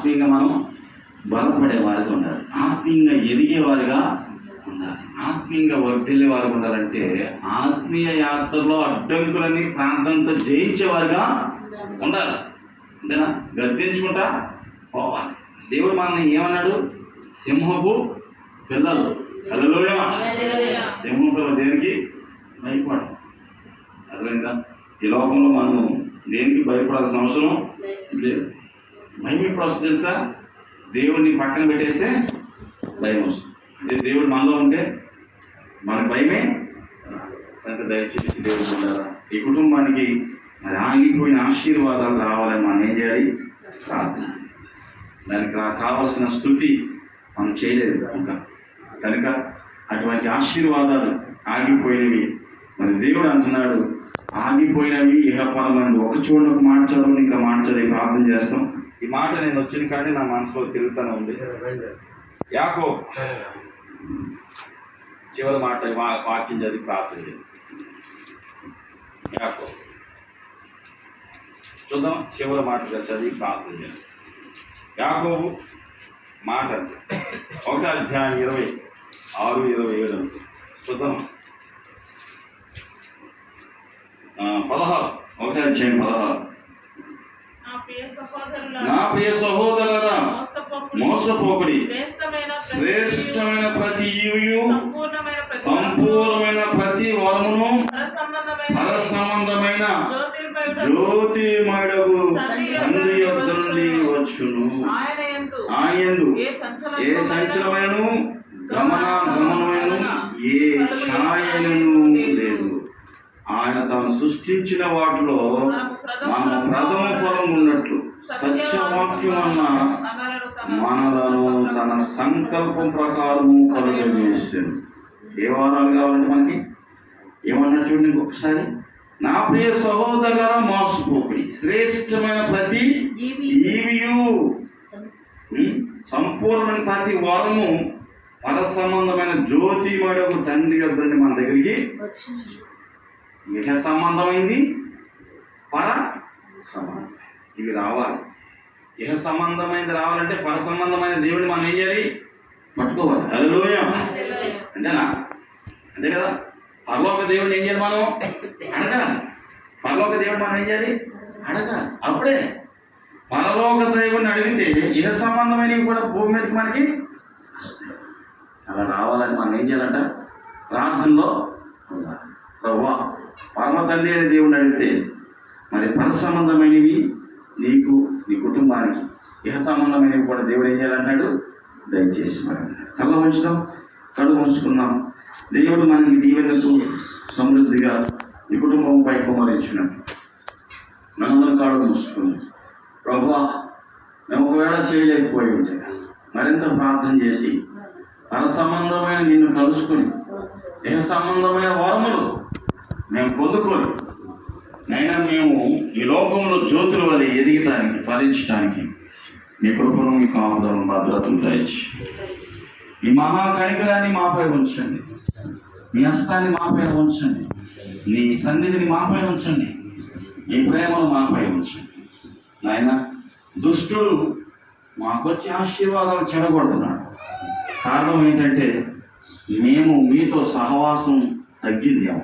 ఆత్మీయంగా మనం బలపడేవారిగా ఉండాలి, ఆత్మీయంగా ఎదిగేవారిగా ఉండాలి, ఆత్మీయంగా వర్ధిల్లే వారికి ఉండాలంటే ఆత్మీయ యాత్రలో అడ్డంకులన్నీ ప్రాంతంతో జయించేవారిగా ఉండాలి. అంతేనా? గద్దించుకుంటా పోవాలి. దేవుడు మనల్ని ఏమన్నాడు? సింహపు పిల్లలు. హల్లెలూయా. సింహం పిల్లలు దేనికి భయపడదు. అర్థమైందా? ఈ లోకంలో మనం దేనికి భయపడాల్సిన అవసరం లేదు. భయం ఎప్పుడు వస్తుంది తెలుసా? దేవుడిని పక్కన పెట్టేస్తే భయం వస్తుంది. అంటే దేవుడు మనలో ఉంటే మనకు భయమే. కనుక దయచేసి దేవుడు ఉండాలా. ఈ కుటుంబానికి మరి ఆగిపోయిన ఆశీర్వాదాలు రావాలని మనం ఏం చేయాలి? ప్రార్థన. దానికి కావాల్సిన స్తుతి మనం చేయలేదు కనుక అటువంటి ఆశీర్వాదాలు ఆగిపోయినవి మరి దేవుడు అంటున్నాడు, ఆగిపోయినవి ఇహపరమందు ఒక చూడకు మార్చాలని ఇంకా మార్చాలి. ప్రార్థన చేస్తాం. ఈ మాట నేను వచ్చిన కానీ నా మనసులో తిరుగుతూనే ఉంది. యాకోబు చివరి మాట వాక్యం చదివి ప్రార్థన చేయాలి. యాకోబు చూద్దాం, చివరి మాట చదివి ప్రార్థన చేయాలి. యాకోబు మాట అంటే 1 అధ్యాయం 26, 27 చూద్దాం. 16, 1 అధ్యాయం 16. నా ప్రియ సహోదరులారా, మోసపోకుడి. శ్రేష్టమైన ప్రతి ఈవియు సంపూర్ణమైన ప్రతి వరమును పర సంబంధమైన జ్యోతిర్మయుడగు తండ్రి యొద్ద నుండి వచ్చును. ఆయన యందు ఏ సంచలమైనను గమనమైనను ఏ ఛాయను లేదు. ఆయన తాను సృష్టించిన వాటిలో మనం ప్రథమ ఫలం ఉన్నట్లు సత్యవాక్యం అన్న మనలను తన సంకల్పం ప్రకారము కలుగజేశాడు. ఏ వారాలు కావాలంటే మనకి ఏమన్నా చూడండి ఇంకొకసారి. నా ప్రియ సహోదరులారా, మోసపోకుడి. శ్రేష్టమైన ప్రతి ఈవియు సంపూర్ణమైన ప్రతి వరము పర సంబంధమైన జ్యోతిమయుడగు తండ్రి యొద్ద నుండి మన దగ్గరికి ఇహ సంబంధమైంది, పర సంబంధం. ఇవి రావాలి. ఇహ సంబంధమైనది రావాలంటే పర సంబంధమైన దేవుడిని మనం ఏం చేయాలి? పట్టుకోవాలి. హల్లెలూయా. అంతేనా? అంతే కదా. పరలోక దేవుడిని ఏం చేయాలి? మనం అడగాలి. పరలోక దేవుడిని మనం ఏం చేయాలి? అడగాలి. అప్పుడే పరలోక దేవుడిని అడిగితే ఇహ సంబంధమైనవి కూడా భూమి మీదకి మనకి అలా రావాలని మనం ఏం చేయాలంట? ప్రార్థనలో ఉండాలి. ప్రభువా, పరమ తండ్రి అనే దేవుడిని అడిగితే మరి పర సంబంధమైనవి నీకు, నీ కుటుంబానికి, ఇహ సంబంధమైనవి కూడా దేవుడు ఏం చేయాలంటాడు? దయచేసి మరి తల ఉంచుదాం, కళ్ళు ఉంచుకుందాం. దేవుడు మనకి దీవెనతో సమృద్ధిగా ఈ కుటుంబంపై కుమ్మరించినట్టు మనందరం కాళ్ళు మూసుకున్నాం. ప్రభువా, మేము ఒకవేళ చేయలేకపోయి ఉంటే మరింత ప్రార్థన చేసి పర సంబంధమైన నిన్ను కలుసుకొని ఇహ సంబంధమైన వరములు మేము పొందుకొని నైనా మేము ఈ లోకంలో జ్యోతుల వల్ల ఎదిగటానికి, ఫలించడానికి మీ కృపను, మీ కాపుదలను, భద్రతను దయచి ఈ మహా కనికరాన్ని మాపై ఉంచండి. మీ హస్తాన్ని మాపై ఉంచండి. నీ సన్నిధిని మాపై ఉంచండి. ఈ ప్రేమను మాపై ఉంచండి. నాయనా, దుష్టుడు మాకొచ్చి ఆశీర్వాదాలు చెడగొడుతున్నాడు. కారణం ఏంటంటే మేము మీతో సహవాసం తగ్గిందేమో,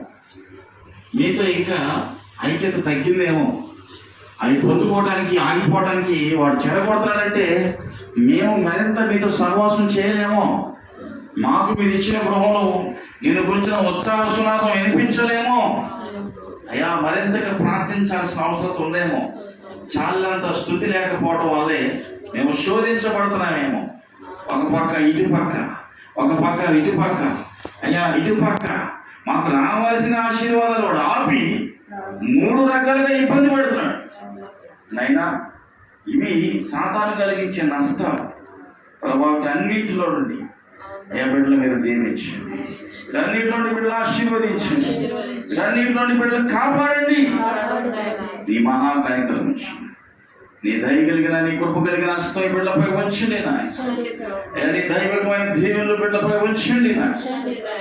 మీతో ఇంకా ఐక్యత తగ్గిందేమో. అవి పొందుకోవడానికి, ఆగిపోవడానికి వాడు చెడగొడతాడంటే మేము మరింత మీతో సహవాసం చేయలేమో. మాకు మీరు ఇచ్చిన గృహంలో నేను గురించిన ఉత్సాహ సునాదం వినిపించలేమో. అయ్యా, మరింతగా ప్రార్థించాల్సిన అవసరం ఉందేమో. చాలంత స్థుతి లేకపోవడం వల్లే మేము శోధించబడుతున్నామేమో. ఒక పక్క ఇటుపక్క, ఒక పక్క ఇటుపక్క. అయ్యా, ఇటుపక్క మాకు రావాల్సిన ఆశీర్వాదాలు కూడా ఆపి 3 రకాలుగా ఇబ్బంది పడుతున్నాడు. నైనా ఇవి సాతాను కలిగించే నష్టాలు. ప్రభావం అన్నింటిలో నుండి అయ్యా బిడ్డలు మీరు దీవించండి. అన్నింటిలో బిడ్డలు ఆశీర్వదించండి. అన్నింటిలో బిడ్డలు కాపాడండి. ఈ మహా కనికరం నీ దయ కలిగిన, నీ కృప కలిగిన హస్తం ఈ బిడ్డలపై ఉంచండి నాయన. నీ దైవికమైన దీవెనలు బిడ్డలపై ఉంచండి నాయన.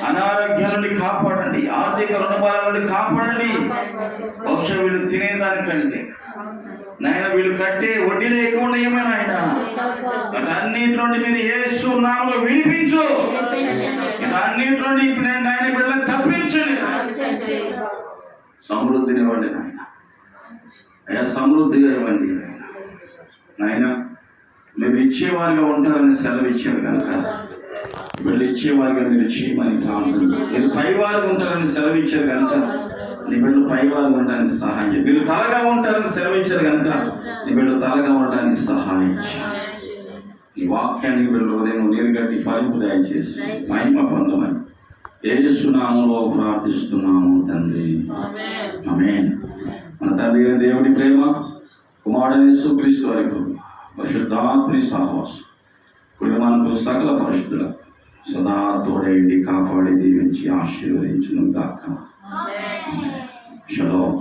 అనారోగ్యాల నుండి కాపాడండి, ఆర్థిక రుణభారాల నుండి కాపాడండి. బహుశా వీళ్ళు తినేదానికంటే నాయన వీళ్ళు కట్టే వడ్డీలు ఎక్కువ ఉన్నాయేమో నాయన. అన్నింటి నుండి మీరు యేసు నామములో విడిపించు. అన్నింటి నుండి నాయన బిడ్డలను తప్పించండి. సమృద్ధిని ఇవ్వండి నాయన. అయ్యా సమృద్ధిగా ఇవ్వండి నాయన. మీరు ఇచ్చేవారిగా ఉంటారని సెలవు ఇచ్చారు కనుక వీళ్ళు ఇచ్చేవారిగా మీరు చేయమని ప్రార్థన. మీరు పైవారుగా ఉంటారని సెలవు ఇచ్చారు కనుక నీ బిడ్డలు పైవారుగా ఉండడానికి సహాయం చేయండి. మీరు తలగా ఉంటారని సెలవు ఇచ్చారు కనుక నీ బిడ్డలు తలగా ఉండడానికి సహాయం చేయండి. ఈ వాక్యాన్ని వీళ్ళు ఉదయం నీరు గట్టి ఫలింపు దయచేసి మహిమ పొందమని యేసు నామములో ప్రార్థిస్తున్నాము తండ్రి. ఆమేన్. మన తండ్రి అయిన దేవుడి ప్రేమ, కుమారుడైన యేసుక్రీస్తు వారి కృప, పరిశుద్ధాత్మని సహవాసం కుటుంబానికి సకల పరిశుద్ధుల సదా తోడేండి, కాపాడి, దీవించి, ఆశీర్వదించును గాక. షలోమ్.